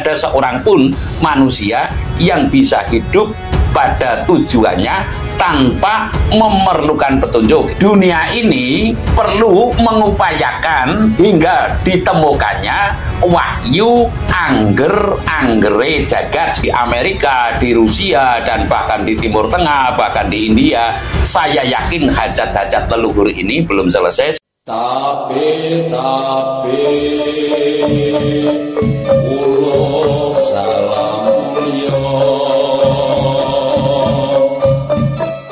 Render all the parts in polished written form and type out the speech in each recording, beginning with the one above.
ada seorang pun manusia yang bisa hidup pada tujuannya tanpa memerlukan petunjuk. Dunia ini perlu mengupayakan hingga ditemukannya wahyu anggere jagat di Amerika, di Rusia, dan bahkan di Timur Tengah, bahkan di India. Saya yakin hajat-hajat leluhur ini belum selesai. Tapi ulo salam yo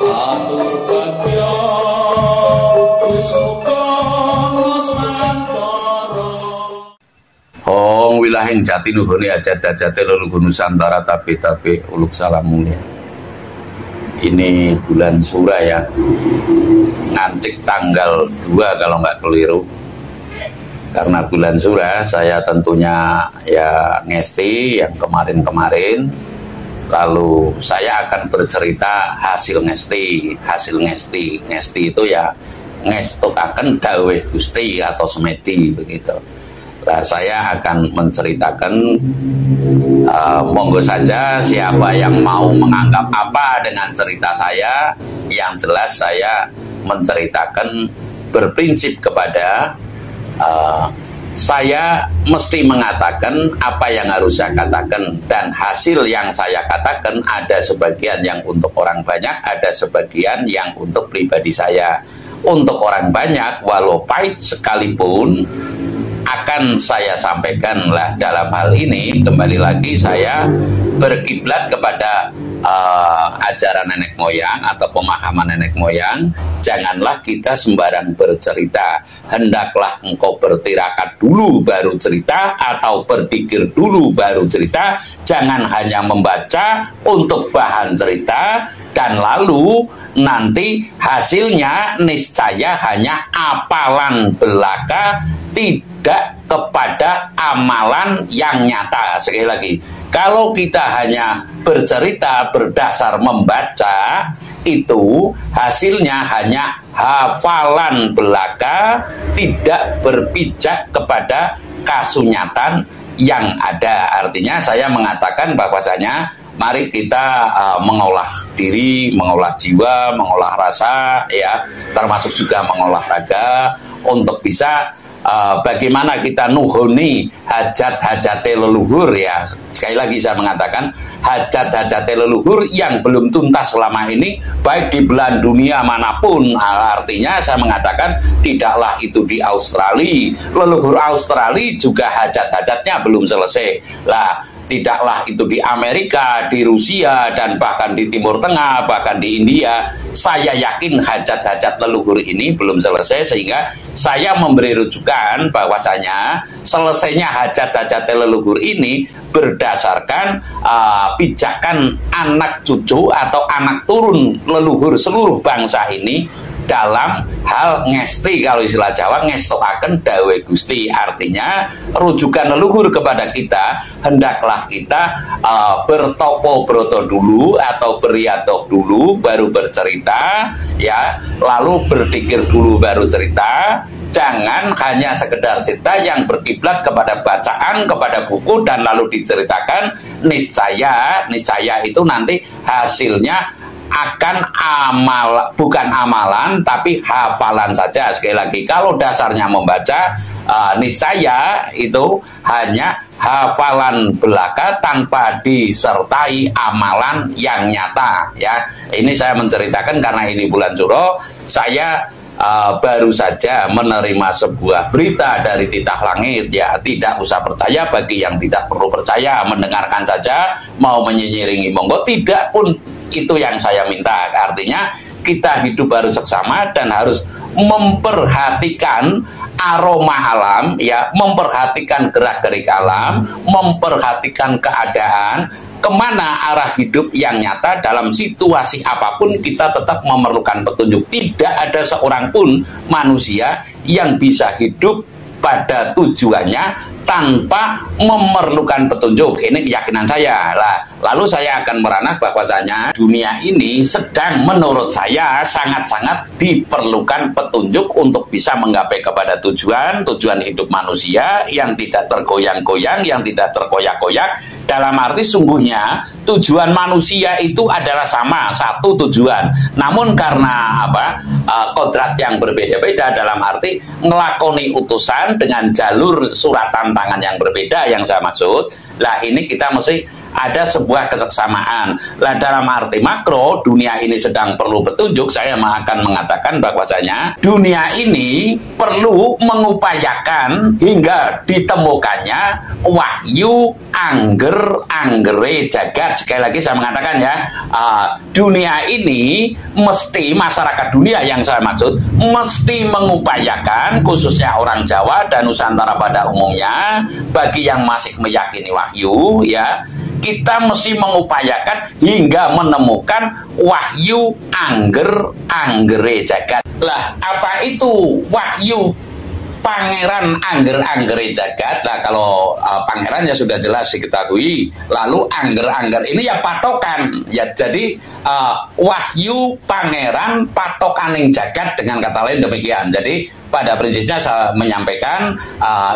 atur bagyo wisuka Nusantara. Hong wilahing jati nuhuni hajat-hajat leluhur Nusantara. Tapi uluk salam mulia. Ini bulan Sura ya, ngancik tanggal 2 kalau nggak keliru. Karena bulan Sura saya tentunya ya ngesti yang kemarin-kemarin. Lalu saya akan bercerita hasil ngesti. Ngesti itu ya ngestukaken dawuh Gusti atau semedi begitu. Nah, saya akan menceritakan, monggo saja siapa yang mau menganggap apa dengan cerita saya. Yang jelas saya menceritakan berprinsip kepada saya mesti mengatakan apa yang harus saya katakan, dan hasil yang saya katakan ada sebagian yang untuk orang banyak, ada sebagian yang untuk pribadi saya. Untuk orang banyak, walau pahit sekalipun, akan saya sampaikan lah. Dalam hal ini kembali lagi saya berkiblat kepada ajaran nenek moyang atau pemahaman nenek moyang. Janganlah kita sembarang bercerita, hendaklah engkau bertirakat dulu baru cerita, atau berpikir dulu baru cerita. Jangan hanya membaca untuk bahan cerita dan lalu nanti hasilnya niscaya hanya apalan belaka, tidak kepada amalan yang nyata. Sekali lagi, kalau kita hanya bercerita berdasar membaca, itu hasilnya hanya hafalan belaka, tidak berpijak kepada kasunyatan yang ada. Artinya saya mengatakan bahwasanya mari kita mengolah diri, mengolah jiwa, mengolah rasa, ya, termasuk juga mengolah raga untuk bisa bagaimana kita nuhuni hajat-hajat leluhur ya. Sekali lagi saya mengatakan hajat-hajat leluhur yang belum tuntas selama ini, baik di belahan dunia manapun. Artinya saya mengatakan tidaklah itu di Australia, leluhur Australia juga hajat-hajatnya belum selesai lah. Tidaklah itu di Amerika, di Rusia, dan bahkan di Timur Tengah, bahkan di India. Saya yakin hajat-hajat leluhur ini belum selesai, sehingga saya memberi rujukan bahwasanya selesainya hajat-hajat leluhur ini berdasarkan pijakan anak cucu atau anak turun leluhur seluruh bangsa ini dalam hal ngesti, kalau istilah Jawa ngestokaken dawuh Gusti. Artinya rujukan leluhur kepada kita, hendaklah kita bertopo broto dulu atau beriadoh dulu baru bercerita ya, lalu berpikir dulu baru cerita. Jangan hanya sekedar cerita yang berkiblat kepada bacaan, kepada buku dan lalu diceritakan. Niscaya itu nanti hasilnya akan bukan amalan tapi hafalan saja. Sekali lagi, kalau dasarnya membaca, niscaya itu hanya hafalan belaka tanpa disertai amalan yang nyata ya. Ini saya menceritakan karena ini bulan Suro. Saya baru saja menerima sebuah berita dari titah langit ya. Tidak usah percaya, bagi yang tidak perlu percaya, mendengarkan saja, mau menyinyiringi monggo, tidak pun itu yang saya minta. Artinya kita hidup harus seksama dan harus memperhatikan aroma alam ya, memperhatikan gerak-gerik alam, memperhatikan keadaan, kemana arah hidup yang nyata. Dalam situasi apapun kita tetap memerlukan petunjuk. Tidak ada seorang pun manusia yang bisa hidup pada tujuannya tanpa memerlukan petunjuk. Ini keyakinan saya. Lalu saya akan meranah bahwasanya dunia ini sedang menurut saya sangat-sangat diperlukan petunjuk untuk bisa menggapai kepada tujuan hidup manusia yang tidak tergoyang-goyang, yang tidak terkoyak-koyak. Dalam arti sungguhnya tujuan manusia itu adalah sama, satu tujuan. Namun karena kodrat yang berbeda-beda, dalam arti ngelakoni utusan dengan jalur suratan tangan yang berbeda yang saya maksud. Lah ini kita mesti ada sebuah keseksamaan. Lah dalam arti makro, dunia ini sedang perlu petunjuk. Saya akan mengatakan bahwasanya dunia ini perlu mengupayakan hingga ditemukannya wahyu anggere jagat. Sekali lagi saya mengatakan ya, dunia ini mesti, masyarakat dunia yang saya maksud, mesti mengupayakan, khususnya orang Jawa dan Nusantara pada umumnya, bagi yang masih meyakini wahyu ya, kita mesti mengupayakan hingga menemukan wahyu anggere jagat. Lah, apa itu wahyu pangeran anggere jagat? Lah, kalau pangeran ya sudah jelas diketahui. Lalu angger ini ya patokan. Ya jadi wahyu pangeran patokaning jagat, dengan kata lain demikian. Jadi pada prinsipnya saya menyampaikan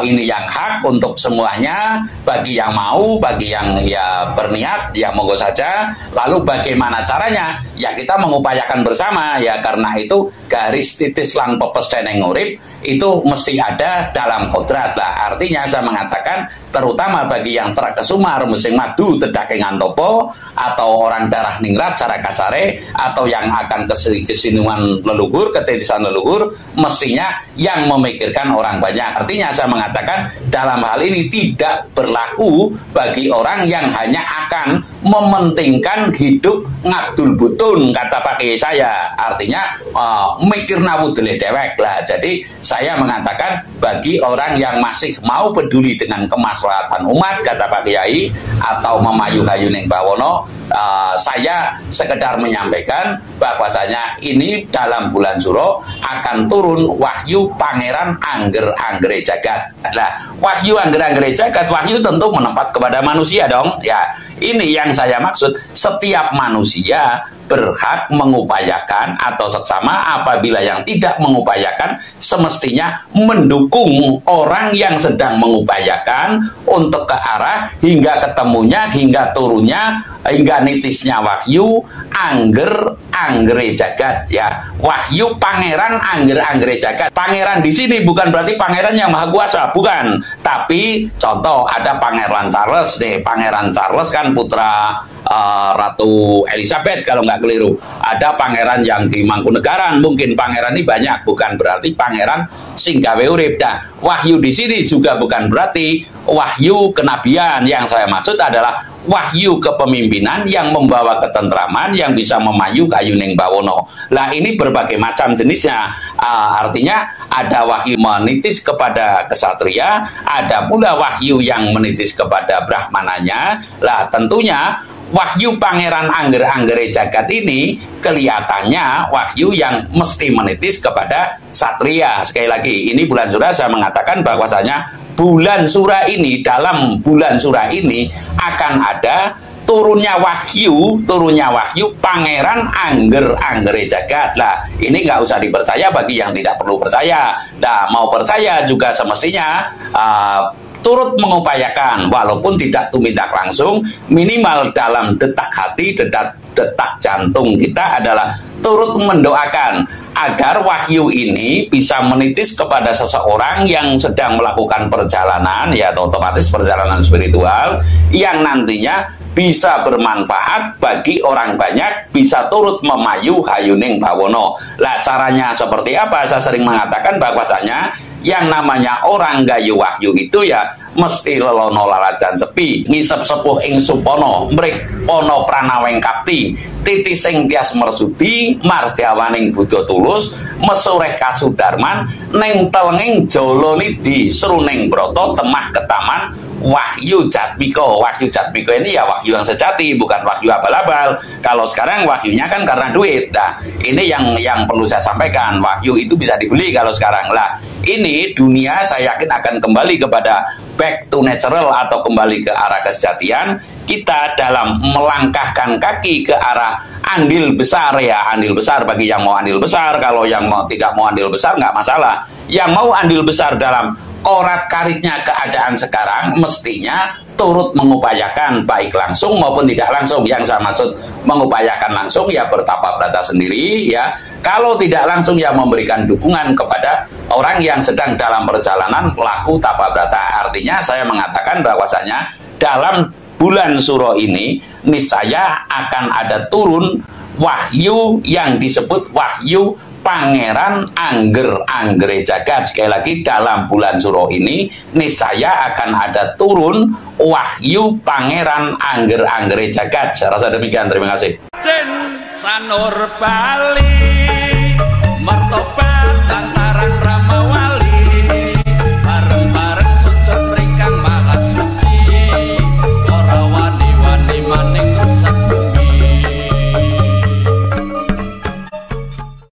ini yang hak untuk semuanya, bagi yang mau, bagi yang ya berniat, ya monggo saja. Lalu bagaimana caranya? Ya kita mengupayakan bersama ya, karena itu garis titis lan pepes deneng urip itu mesti ada dalam kodrat lah. Artinya saya mengatakan terutama bagi yang terkesumar musim madu tedakengan topo, atau orang darah ningrat cara kasare, atau yang akan kesinungan leluhur, ketitisan leluhur, mestinya yang memikirkan orang banyak. Artinya saya mengatakan dalam hal ini tidak berlaku bagi orang yang hanya akan mementingkan hidup ngabdul butun, kata Pak Kiai saya. Artinya mikir nawudele dewek lah. Jadi saya mengatakan bagi orang yang masih mau peduli dengan kemaslahatan umat, kata Pak Kiai, atau memayu-kayu ning bawono, saya sekedar menyampaikan bahwasanya ini dalam bulan Suro akan turun wahyu pangeran anggere jagat. Nah, wahyu anggere jagat, wahyu tentu menempat kepada manusia dong. Ya, ini yang saya maksud. Setiap manusia berhak mengupayakan atau seksama, apabila yang tidak mengupayakan semestinya mendukung orang yang sedang mengupayakan untuk ke arah hingga ketemunya, hingga turunnya, hingga nitisnya wahyu anggere jagat ya. Wahyu pangeran anggere jagat. Pangeran di sini bukan berarti pangeran yang maha kuasa, bukan. Tapi contoh ada Pangeran Charles deh. Pangeran Charles kan putra Ratu Elizabeth kalau nggak keliru. Ada pangeran yang di Mangkunegaran, mungkin pangeran ini banyak, bukan berarti pangeran sing gawe urip. Nah, wahyu di sini juga bukan berarti wahyu kenabian. Yang saya maksud adalah wahyu kepemimpinan yang membawa ketentraman, yang bisa memayu kayuning bawono. Lah ini berbagai macam jenisnya. Artinya ada wahyu menitis kepada kesatria, ada pula wahyu yang menitis kepada brahmananya. Lah tentunya wahyu pangeran anggere jagat ini kelihatannya wahyu yang mesti menitis kepada satria. Sekali lagi, ini bulan Sura saya mengatakan bahwasanya bulan Sura ini, dalam bulan Sura ini akan ada turunnya wahyu pangeran anggere jagat. Lah ini nggak usah dipercaya bagi yang tidak perlu percaya. Nah, mau percaya juga semestinya turut mengupayakan, walaupun tidak tumindak langsung, minimal dalam detak hati, detak jantung kita adalah turut mendoakan agar wahyu ini bisa menitis kepada seseorang yang sedang melakukan perjalanan, ya otomatis perjalanan spiritual, yang nantinya bisa bermanfaat bagi orang banyak, bisa turut memayu hayuning bawono. Lah caranya seperti apa? Saya sering mengatakan bahwasanya yang namanya orang gayu wahyu itu ya mesti lelono lalat dan sepi, ngisep sepuh ing supono, mrih pono pranaweng kapti, titis ing tias mersudi, mardyawaning Buddha tulus, mesureh kasudarman, neng telenging joloni di seruning broto temah ketaman wahyu jatmiko. Wahyu jatmiko ini ya wahyu yang sejati, bukan wahyu abal-abal. Kalau sekarang wahyunya kan karena duit. Nah, ini yang perlu saya sampaikan. Wahyu itu bisa dibeli kalau sekarang. Lah, ini dunia saya yakin akan kembali kepada back to natural atau kembali ke arah kesejatian, kita dalam melangkahkan kaki ke arah andil besar ya, andil besar bagi yang mau andil besar, kalau yang mau tidak mau andil besar nggak masalah. Yang mau andil besar dalam korat-karitnya keadaan sekarang mestinya turut mengupayakan baik langsung maupun tidak langsung. Yang saya maksud mengupayakan langsung ya bertapa brata sendiri ya. Kalau tidak langsung ya memberikan dukungan kepada orang yang sedang dalam perjalanan laku tapa brata. Artinya saya mengatakan bahwasanya dalam bulan Suro ini niscaya akan ada turun wahyu yang disebut wahyu Pangeran Angger-Anggere Jagat. Sekali lagi, dalam bulan Suro ini niscaya akan ada turun wahyu Pangeran Angger-Anggere Jagat. Saya rasa demikian, terima kasih. Sanur Bali Martope